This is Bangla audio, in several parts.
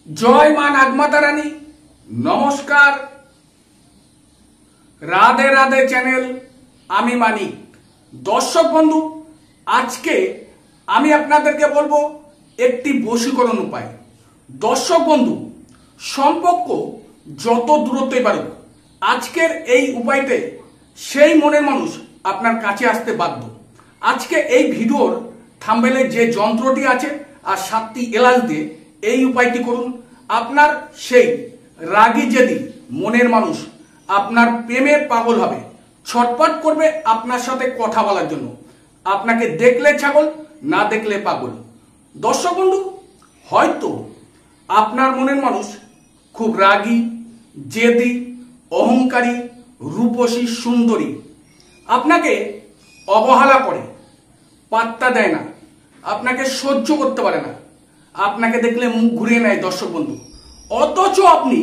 জয় মা নাগমাতা রানী। নমস্কার, রাধে রাধে চ্যানেল, আমি মানিক। দর্শক বন্ধু, আজকে আমি আপনাদেরকে বলবো একটি বশীকরণ উপায়। দর্শক বন্ধু, সম্পর্ক যত দূরত্বই বাড়ুক, আজকের এই উপায়তে সেই মনের মানুষ আপনার কাছে আসতে বাধ্য। আজকে এই ভিডিওর থাম্বনেলে যে যন্ত্রটি আছে আর 7টি এলাচ দিয়ে এই উপায়টি করুন। আপনার সেই রাগী জেদি মনের মানুষ আপনার প্রেমে পাগল হবে, ছটপট করবে আপনার সাথে কথা বলার জন্য। আপনাকে দেখলে ছাগল, না দেখলে পাগল। দর্শক বন্ধু, হয়তো আপনার মনের মানুষ খুব রাগী, জেদি, অহংকারী, রূপসী, সুন্দরী, আপনাকে অবহেলা করে, পাত্তা দেয় না, আপনাকে সহ্য করতে পারে না, আপনাকে দেখলে মুখ ঘুরিয়ে নেয়। দর্শক বন্ধু, অথচ আপনি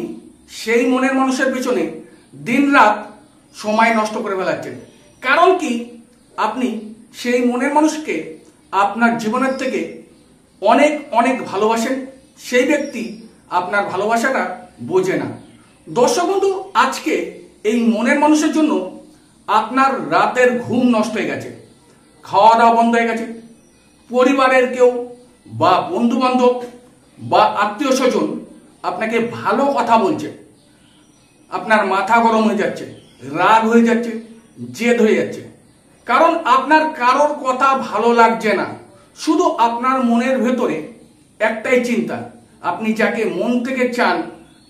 সেই মনের মানুষের পেছনে দিনরাত সময় নষ্ট করে ফেলাচ্ছেন। কারণ কি? আপনি সেই মনের মানুষকে আপনার জীবনের থেকে অনেক অনেক ভালোবাসেন, সেই ব্যক্তি আপনার ভালোবাসাটা বোঝে না। দর্শক বন্ধু, আজকে এই মনের মানুষের জন্য আপনার রাতের ঘুম নষ্ট হয়ে গেছে, খাওয়া দাওয়া বন্ধ হয়ে গেছে, পরিবারের কেউ বা বন্ধু বান্ধব বা আত্মীয় স্বজন আপনাকে ভালো কথা বলছে, আপনার মাথা গরম হয়ে যাচ্ছে, রাগ হয়ে যাচ্ছে, জেদ হয়ে যাচ্ছে। কারণ আপনার কারোর কথা ভালো লাগছে না, শুধু আপনার মনের ভেতরে একটাই চিন্তা, আপনি যাকে মন থেকে চান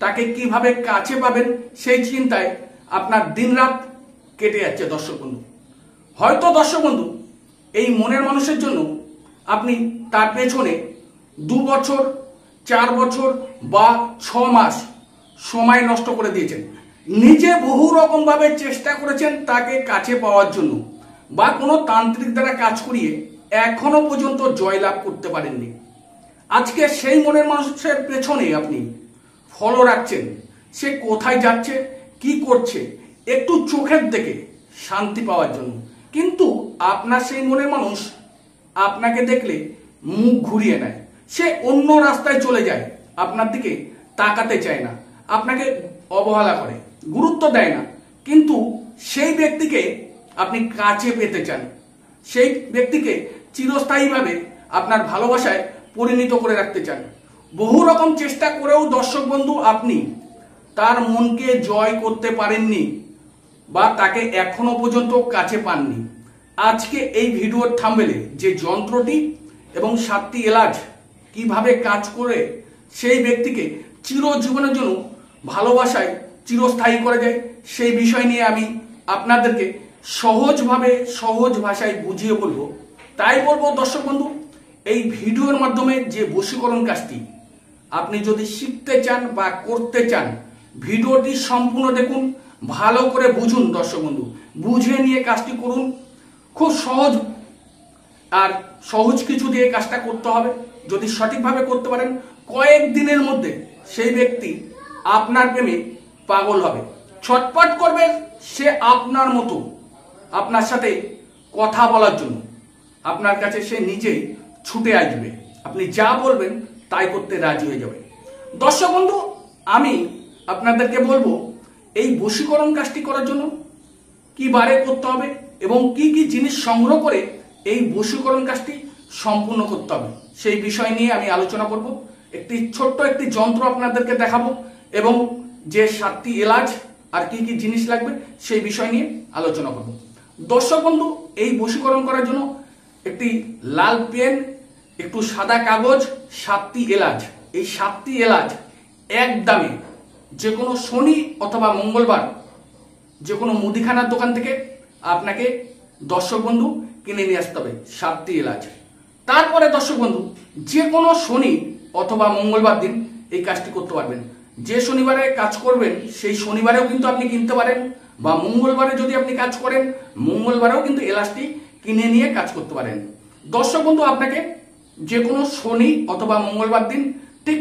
তাকে কিভাবে কাছে পাবেন, সেই চিন্তায় আপনার দিনরাত কেটে যাচ্ছে। দর্শক বন্ধু, হয়তো দর্শক বন্ধু, এই মনের মানুষের জন্য আপনি তার পেছনে 2 বছর, 4 বছর বা 6 মাস সময় নষ্ট করে দিয়েছেন। নিজে বহু রকম ভাবে চেষ্টা করেছেন তাকে কাছে পাওয়ার জন্য, বা কোনো তান্ত্রিক দ্বারা কাজ করিয়ে এখনো পর্যন্ত জয়লাভ করতে পারেননি। আজকে সেই মনের মানুষের পেছনে আপনি ফলো রাখছেন, সে কোথায় যাচ্ছে, কি করছে, একটু চোখের দেখে শান্তি পাওয়ার জন্য। কিন্তু আপনার সেই মনের মানুষ আপনাকে দেখলে মুখ ঘুরিয়ে নেয়, সে অন্য রাস্তায় চলে যায়, আপনার দিকে তাকাতে চায় না, আপনাকে অবহেলা করে, গুরুত্ব দেয় না। কিন্তু সেই ব্যক্তিকে আপনি কাছে পেতে চান, সেই ব্যক্তিকে চিরস্থায়ীভাবে আপনার ভালোবাসায় পরিণত করে রাখতে চান। বহু রকম চেষ্টা করেও দর্শক বন্ধু আপনি তার মনকে জয় করতে পারেননি, বা তাকে এখনো পর্যন্ত কাছে পাননি। আজকে এই ভিডিওর থাম্বনেলে যে যন্ত্রটি এবং 7টি এলাচ কিভাবে কাজ করে সেই ব্যক্তিকে চিরজীবনের জন্য ভালোবাসায় চিরস্থায়ী করা যায়, সেই বিষয় নিয়ে আমি আপনাদেরকে সহজভাবে, সহজ ভাষায় বুঝিয়ে বলবো। তাই বলবো দর্শক বন্ধু, এই ভিডিওর মাধ্যমে যে বশীকরণ কাজটি আপনি যদি শিখতে চান বা করতে চান, ভিডিওটি সম্পূর্ণ দেখুন, ভালো করে বুঝুন। দর্শক বন্ধু, বুঝে নিয়ে কাজটি করুন। খুব সহজ, আর সহজ কিছু দিয়ে কাজটা করতে হবে। যদি সঠিকভাবে করতে পারেন, কয়েক দিনের মধ্যে সেই ব্যক্তি আপনার প্রেমে পাগল হবে, ছটপট করবে, সে আপনার মতো আপনার সাথে কথা বলার জন্য আপনার কাছে সে নিজেই ছুটে আসবে। আপনি যা বলবেন তাই করতে রাজি হয়ে যাবে। দর্শক বন্ধু, আমি আপনাদেরকে বলবো এই বশীকরণ কাজটি করার জন্য কি বারে করতে হবে এবং কি কি জিনিস সংগ্রহ করে এই বশীকরণ কাজটি সম্পূর্ণ করতে হবে, সেই বিষয় নিয়ে আমি আলোচনা করব। একটি ছোট্ট একটি যন্ত্র আপনাদেরকে দেখাবো এবং যে 7টি এলাচ আর কি কি জিনিস লাগবে সেই বিষয় নিয়ে আলোচনা করব। দর্শক বন্ধু, এই বশীকরণ করার জন্য একটি লাল পেন, একটু সাদা কাগজ, 7টি এলাচ। এই 7টি এলাচ এক দামে যে কোনো শনি অথবা মঙ্গলবার যে কোনো মুদিখানার দোকান থেকে আপনাকে দর্শক বন্ধু কিনে নিয়ে আসতে হবে 7টি এলাচ। তারপরে দর্শক বন্ধু, যে কোনো শনি অথবা মঙ্গলবার দিন এই কাজটি করতে পারবেন। যে শনিবারে কাজ করবেন সেই শনিবারেও কিন্তু আপনি কিনতে পারেন, বা মঙ্গলবারে যদি আপনি কাজ করেন মঙ্গলবারেও কিন্তু এলাচটি কিনে নিয়ে কাজ করতে পারেন। দর্শক বন্ধু, আপনাকে যে কোনো শনি অথবা মঙ্গলবার দিন ঠিক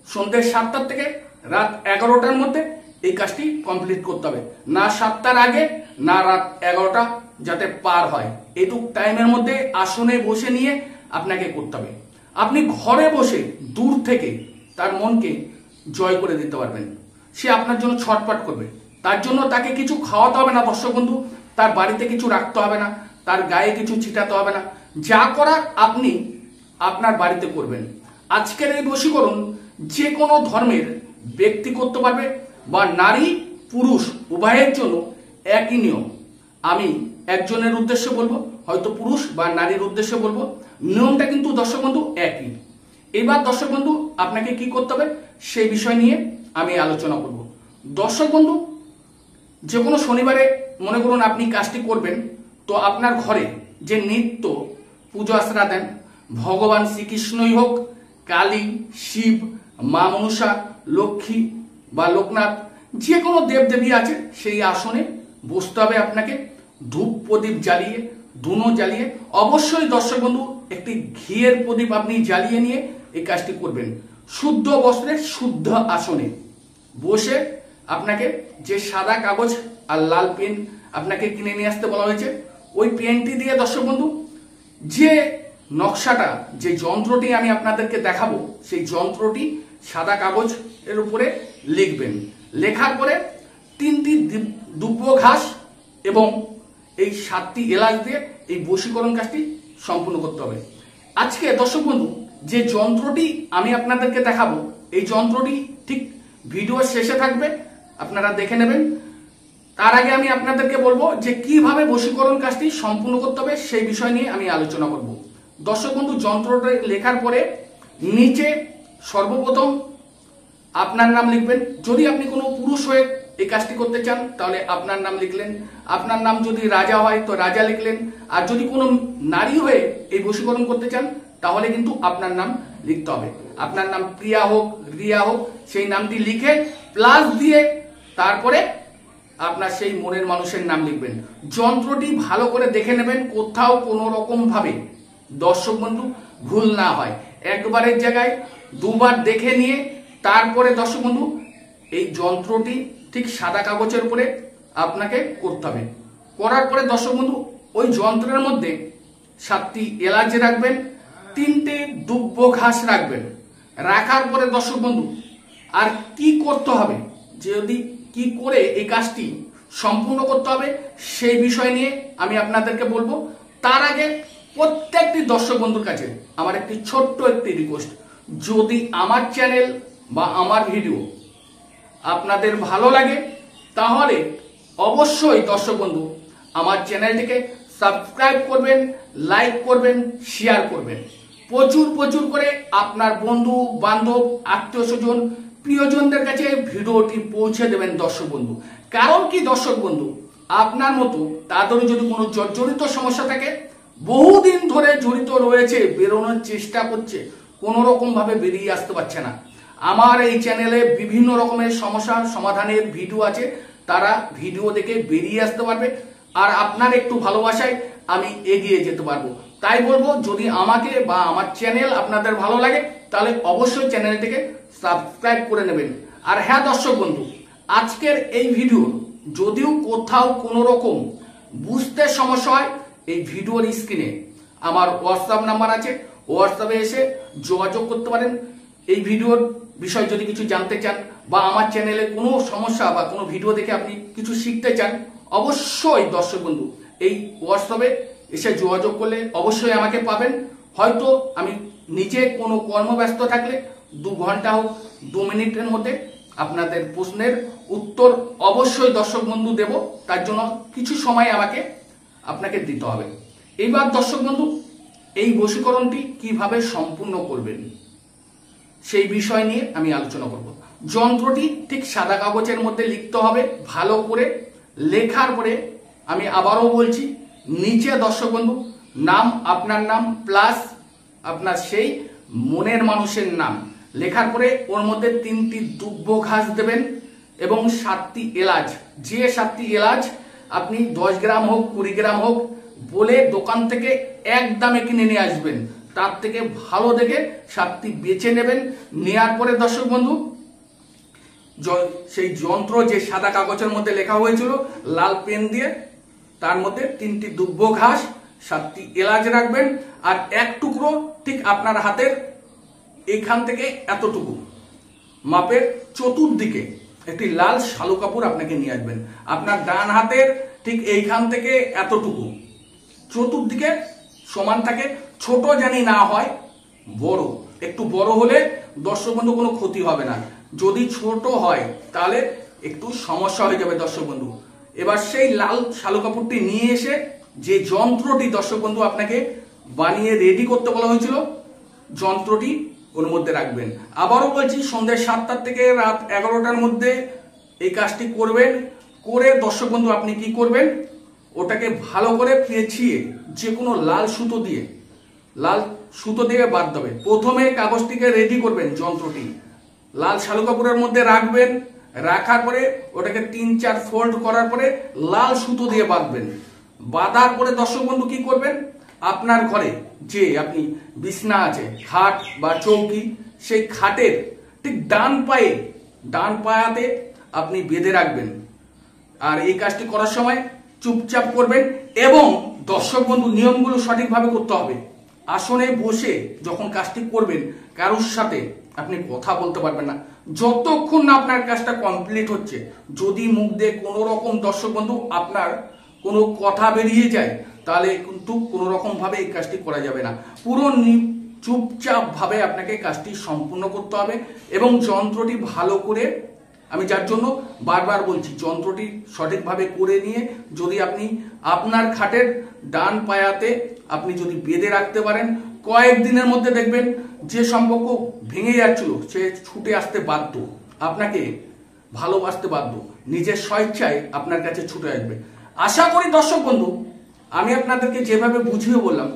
সন্ধ্যে 7টার থেকে রাত 11টার মধ্যে এই কাজটি কমপ্লিট করতে হবে। না 7টার আগে, না রাত 11টা যাতে পার হয়, এইটুক টাইমের মধ্যে আসনে বসে নিয়ে আপনাকে করতে হবে। আপনি ঘরে বসে দূর থেকে তার মনকে জয় করে দিতে পারবেন। সে আপনার জন্য ছটফট করবে। তার জন্য তাকে কিছু খাওয়াতে হবে না দর্শক বন্ধু, তার বাড়িতে কিছু রাখতে হবে না, তার গায়ে কিছু ছিটাতে হবে না। যা করার আপনি আপনার বাড়িতে করবেন। আজকের এই বশীকরণ যে কোনো ধর্মের ব্যক্তি করতে পারবে বা নারী পুরুষ উভয়ের জন্য একই নিয়ম। আমি একজনের উদ্দেশ্যে বলবো, হয়তো পুরুষ বা নারীর উদ্দেশ্যে বলবো, নিয়মটা কিন্তু দর্শক বন্ধু একই। এবার দর্শক বন্ধু আপনাকে কি করতে হবে সেই বিষয় নিয়ে আমি আলোচনা করব। দর্শক বন্ধু, যে কোনো শনিবারে মনে করুন আপনি কাজটি করবেন, তো আপনার ঘরে যে নিত্য পুজো আশ্রা দেন, ভগবান শ্রীকৃষ্ণই হোক, কালী, শিব, মা মনসা, লক্ষ্মী বা লোকনাথ, যে কোনো দেবদেবী আছে সেই আসনে বসতে হবে আপনাকে। ধূপ প্রদীপ জ্বালিয়ে, ধুনো জ্বালিয়ে, অবশ্যই দর্শক বন্ধু একটি ঘিয়ের প্রদীপ আপনি জ্বালিয়ে নিয়ে এই কাজটি করবেন। শুদ্ধ বস্ত্রে শুদ্ধ আসনে বসে আপনাকে যে সাদা কাগজ আর লাল পেন আপনাকে কিনে নিয়ে আসতে বলা হয়েছে, ওই পেনটি দিয়ে দর্শক বন্ধু যে নকশাটা, যে যন্ত্রটি আমি আপনাদেরকে দেখাবো, সেই যন্ত্রটি সাদা কাগজ এর উপরে লিখবেন। লেখার পরে 3টি দুব্ব ঘাস এবং এই 7টি এলাচ দিয়ে এই বশীকরণ কাজটি সম্পূর্ণ করতে হবে। আজকে দর্শক বন্ধু যে যন্ত্রটি আমি আপনাদেরকে দেখাবো, এই যন্ত্রটি ঠিক ভিডিওর শেষে থাকবে, আপনারা দেখে নেবেন। তার আগে আমি আপনাদেরকে বলবো যে কিভাবে বশীকরণ কাজটি সম্পূর্ণ করতে হবে সেই বিষয় নিয়ে আমি আলোচনা করব। দর্শক বন্ধু, যন্ত্রটা লেখার পরে নিচে সর্বপ্রথম আপনার নাম লিখবেন। যদি আপনি কোনো পুরুষ হয়ে এই কাজটি করতে চান তাহলে আপনার নাম লিখলেন। আপনার নাম যদি রাজা হয় তো রাজা লিখলেন। আর যদি কোনো নারী হয়ে এই বশীকরণ করতে চান তাহলে কিন্তু আপনার নাম লিখতে হবে। আপনার নাম প্রিয়া হোক, রিয়া হোক, সেই নামটি লিখে প্লাস দিয়ে তারপরে আপনার সেই মনের মানুষের নাম লিখবেন। যন্ত্রটি ভালো করে দেখে নেবেন, কোথাও কোনো রকম ভাবে দর্শক বন্ধু ভুল না হয়। একবারের জায়গায় দুবার দেখে নিয়ে তারপরে দর্শক বন্ধু এই যন্ত্রটি ঠিক সাদা কাগজের উপরে আপনাকে করতে হবে। করার পরে দর্শক বন্ধু ওই যন্ত্রের মধ্যে 7টি এলাচ রাখবেন, 3টে দুব্ব ঘাস রাখবেন। রাখার পরে দর্শক বন্ধু আর কি করতে হবে, যদি কি করে এই কাজটি সম্পূর্ণ করতে হবে সেই বিষয় নিয়ে আমি আপনাদেরকে বলবো। তার আগে প্রত্যেকটি দর্শক বন্ধুর কাছে আমার একটি ছোট্ট একটি রিকোয়েস্ট, যদি আমার চ্যানেল বা আমার ভিডিও আপনাদের ভালো লাগে তাহলে অবশ্যই দর্শক বন্ধু আমার চ্যানেলটিকে সাবস্ক্রাইব করবেন, লাইক করবেন, শেয়ার করবেন। প্রচুর প্রচুর করে আপনার বন্ধু বান্ধব, আত্মীয় স্বজন, প্রিয়জনদের কাছে ভিডিওটি পৌঁছে দেবেন দর্শক বন্ধু। কারণ কি দর্শক বন্ধু, আপনার মতো তাদেরও যদি কোনো জর্জরিত সমস্যা থাকে, বহুদিন ধরে জড়িত রয়েছে, বেরোনোর চেষ্টা করছে, কোনো রকম ভাবে বেরিয়ে আসতে পারছে না, আমার এই চ্যানেলে বিভিন্ন রকমের সমস্যার সমাধানের ভিডিও আছে, তারা ভিডিও দেখে বেরিয়ে আসতে পারবে। আর আপনার একটু ভালোবাসায় আমি এগিয়ে যেতে পারবো। তাই বলবো, যদি আমাকে বা আমার চ্যানেল আপনাদের ভালো লাগে তাহলে অবশ্যই চ্যানেলটিকে সাবস্ক্রাইব করে নেবেন। আর হ্যাঁ দর্শক বন্ধু, আজকের এই ভিডিও যদিও কোথাও কোনো রকম বুঝতে সমস্যা হয়, এই ভিডিওর স্ক্রিনে আমার হোয়াটসঅ্যাপ নাম্বার আছে, হোয়াটসঅ্যাপে এসে যোগাযোগ করতে পারেন। এই ভিডিওর বিষয় যদি কিছু জানতে চান বা আমার চ্যানেলে কোনো সমস্যা বা কোনো ভিডিও দেখে আপনি কিছু শিখতে চান, অবশ্যই দর্শক বন্ধু এই হোয়াটসঅ্যাপে এসে যোগাযোগ করলে অবশ্যই আমাকে পাবেন। হয়তো আমি নিজে কোনো কর্মব্যস্ত থাকলে 2 ঘন্টা হোক 2 মিনিটের মধ্যে আপনাদের প্রশ্নের উত্তর অবশ্যই দর্শক বন্ধু দেব। তার জন্য কিছু সময় আপনাকে দিতে হবে। এইবার দর্শক বন্ধু এই বশীকরণটি কিভাবে সম্পূর্ণ করবেন সেই বিষয় নিয়ে আমি আলোচনা করব। যন্ত্রটি ঠিক সাদা কাগজের মধ্যে লিখতে হবে ভালো করে। লেখার পরে আমি আবারও বলছি, নিচে দর্শক বন্ধু নাম, আপনার নাম প্লাস আপনার সেই মনের মানুষের নাম লেখার পরে ওর মধ্যে 3টি দুব্ব ঘাস দেবেন এবং 7টি এলাচ। যে 7টি এলাচ আপনি 10 গ্রাম হোক 20 গ্রাম হোক বলে দোকান থেকে এক দামে কিনে নিয়ে আসবেন, তার থেকে ভালো দেখে 7টি বেছে নেবেন। নেওয়ার পরে দর্শক বন্ধু সেই যন্ত্র যে সাদা কাগজের মধ্যে লেখা হয়েছিল লাল পেন দিয়ে তার মধ্যে 3টি দুব্ব ঘাস, 7টি এলাচ রাখবেন। আর এক টুকরো ঠিক আপনার হাতের এইখান থেকে এতটুকু মাপের চতুর্দিকে একটি লাল শালু কাপড় আপনাকে নিয়ে আসবেন। আপনার ডান হাতের ঠিক এইখান থেকে এতটুকু চতুর্দিকে সমান থাকে, ছোট জানি না হয়, বড় একটু বড় হলে দর্শক বন্ধু কোনো ক্ষতি হবে না, যদি ছোট হয় তাহলে একটু সমস্যা হয়ে যাবে দর্শক বন্ধু। এবার সেই লাল শালু কাপড়টি নিয়ে এসে যে যন্ত্রটি দর্শক বন্ধু আপনাকে বানিয়ে রেডি করতে বলা হয়েছিল, যন্ত্রটি ওর মধ্যে রাখবেন। আবারও বলছি, সন্ধ্যে 7টা থেকে রাত 11টার মধ্যে এই কাজটি করবেন। করে দর্শক বন্ধু আপনি কি করবেন, ওটাকে ভালো করে পেঁচিয়ে যে কোনো লাল সুতো দিয়ে বাদ দেবে। প্রথমে কাগজটিকে রেডি করবেন, যন্ত্রটি লাল শালু কাপড়ের মধ্যে রাখবেন। রাখার পরে ওটাকে 3-4 ফোল্ড করার পরে লাল সুতো দিয়ে বাঁধবেন। বাঁধার পরে দর্শক বন্ধু কি করবেন, আপনার ঘরে যে আপনি বিছনা আছে, খাট বা চৌকি, সেই খাটের ঠিক ডান পায়াতে আপনি বেঁধে রাখবেন। আর এই কাজটি করার সময় চুপচাপ করবেন এবং দর্শক বন্ধু নিয়মগুলো সঠিকভাবে করতে হবে। আসনে বসে যখন কাজটি করবেন কারোর সাথে আপনি কথা বলতে পারবেন না যতক্ষণ না আপনার কাজটা কমপ্লিট হচ্ছে। যদি মুখ দিয়ে কোনো রকম দর্শক বন্ধু আপনার কোনো কথা বেরিয়ে যায় তাহলে কিন্তু কোনো রকম ভাবে এই কাজটি করা যাবে না। পুরো চুপচাপ ভাবে আপনাকে কাজটি সম্পূর্ণ করতে হবে এবং যন্ত্রটি ভালো করে, আমি যার জন্য বারবার বলছি, যন্ত্রটি সঠিকভাবে করে নিয়ে যদি আপনি আপনার খাটের ডান পায়াতে আপনি যদি বেঁধে রাখতে পারেন, কয়েকদিনের মধ্যে দেখবেন যে সম্পর্ক ভেঙে যাচ্ছিল সে ছুটে আসতে বাধ্য, আপনাকে ভালোবাসতে বাধ্য, নিজের স্বেচ্ছায় আপনার কাছে ছুটে আসবে। আশা করি দর্শক বন্ধু আমি আপনাদেরকে যেভাবে বুঝিয়ে বললাম,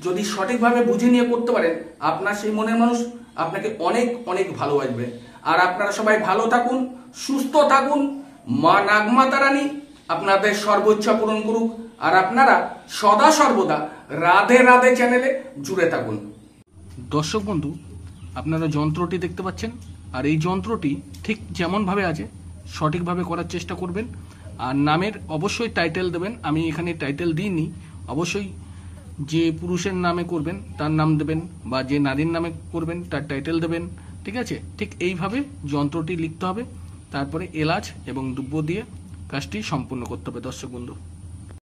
যদি সঠিকভাবে বুঝে নিয়ে করতে পারেন, আপনার সেই মনের মানুষ আপনাকে অনেক অনেক ভালোবাসবে। আর আপনারা সবাই ভালো থাকুন, সুস্থ থাকুন, মা নাগমাতা রানী আপনাদের সর্বোচ্চা পূরণ করুক। আর আপনারা সদা সর্বদা রাধে রাধে চ্যানেলে জুড়ে থাকুন। দর্শক বন্ধু আপনারা যন্ত্রটি দেখতে পাচ্ছেন, আর এই যন্ত্রটি ঠিক যেমন ভাবে আছে সঠিকভাবে করার চেষ্টা করবেন। আর নামের অবশ্যই টাইটেল দেবেন, আমি এখানে টাইটেল দিইনি, অবশ্যই যে পুরুষের নামে করবেন তার নাম দেবেন, বা যে নারীর নামে করবেন তার টাইটেল দেবেন, ঠিক আছে? ঠিক এইভাবে যন্ত্রটি লিখতে হবে, তারপরে এলাচ এবং দুব্বো দিয়ে কাজটি সম্পূর্ণ করতে হবে দর্শক বন্ধু।